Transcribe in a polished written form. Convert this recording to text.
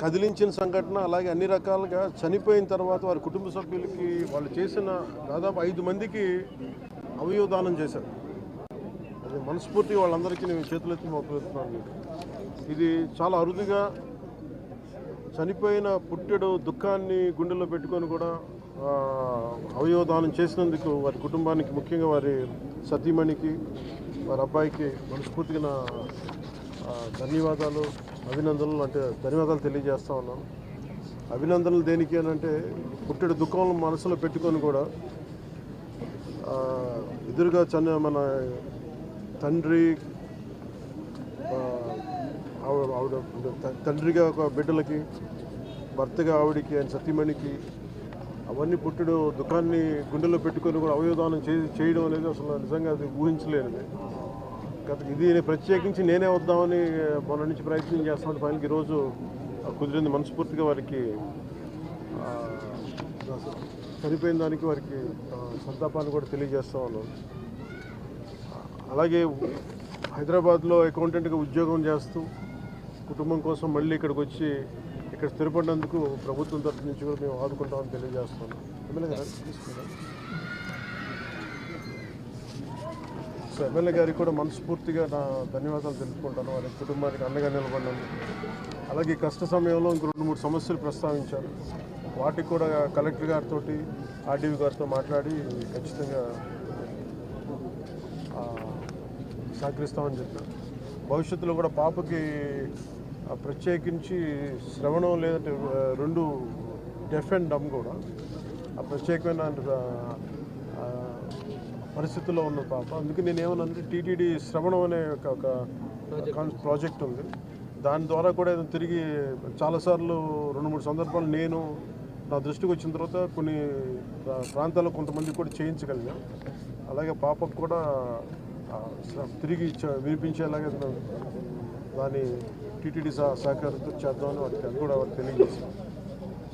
కదిలించిన సంఘటన. అలాగే అన్ని రకాలుగా చనిపోయిన తర్వాత వారి కుటుంబ సభ్యులకి వాళ్ళు చేసిన దాదాపు 5 మందికి అవయవదానం చేశారు. అది మనస్ఫూర్తిగా వాళ్ళందరికీ నేను చేతులెత్తి మొక్కుతున్నాను. ఇది చాలా అరుదుగా చనిపోయిన పుట్టెడు దుఃఖాన్ని గుండెల్లో పెట్టుకొని కూడా అవయవదానం చేసినందుకు వారి కుటుంబానికి, ముఖ్యంగా వారి సతీమణికి, వారి అబ్బాయికి మనస్ఫూర్తిగా నా ధన్యవాదాలు, అభినందనలు ధన్యవాదాలు తెలియజేస్తా ఉన్నాను. అభినందనలు దేనికి అని అంటే, పుట్టెడు దుఃఖం మనసులో పెట్టుకొని కూడా ఎదురుగా మన తండ్రి, ఆవిడ తండ్రిగా ఒక బిడ్డలకి, భర్తగా ఆవిడికి, ఆయన సతీమణికి అవన్నీ పుట్టెడు దుఃఖాన్ని గుండెలో పెట్టుకొని కూడా అవయవదానం చేయడం అనేది అసలు నిజంగా అది ఊహించలేనిది. ఇది ప్రత్యేకించి నేనే వద్దామని మొన్న నుంచి ప్రయత్నం చేస్తాను. ఫైనల్కి ఈరోజు కుదిరింది. మనస్ఫూర్తిగా వారికి చనిపోయిన దానికి వారికి సంతాపాన్ని కూడా తెలియజేస్తా ఉన్నాను. అలాగే హైదరాబాద్లో అకౌంటెంట్గా ఉద్యోగం చేస్తూ కుటుంబం కోసం మళ్ళీ ఇక్కడికి వచ్చి ఇక్కడ స్థిరపడినందుకు ప్రభుత్వం తరఫు నుంచి కూడా మేము ఆదుకుంటామని తెలియజేస్తున్నాం. సో ఎమ్మెల్యే గారికి కూడా మనస్ఫూర్తిగా నా ధన్యవాదాలు తెలుపుకుంటాను. వారి కుటుంబానికి అండగా నిలబడినందుకు. అలాగే కష్ట సమయంలో ఇంక 2-3 సమస్యలు ప్రస్తావించారు. వాటికి కూడా కలెక్టర్ గారితో, ఆర్డీఓ గారితో మాట్లాడి ఖచ్చితంగా సహకరిస్తామని చెప్పారు. భవిష్యత్తులో కూడా పాపకి ప్రత్యేకించి శ్రవణం లేదంటే 2 డెఫ్ అండ్ డమ్ కూడా ప్రత్యేకమైన పరిస్థితుల్లో ఉన్న పాప. అందుకే నేను ఏమన్నానంటే, టీటీడీ శ్రవణం అనే ఒక ప్రాజెక్ట్ ఉంది. దాని ద్వారా కూడా తిరిగి చాలాసార్లు 2-3 సందర్భాలు నేను నా దృష్టికి వచ్చిన తర్వాత కొన్ని ప్రాంతాల్లో కొంతమంది కూడా చేయించగలిగాం. అలాగే పాపకు కూడా తిరిగి వినిపించేలాగా దాన్ని టీటీడీ సహకారంతో చేద్దామని వారికి అది కూడా తెలియజేశాం.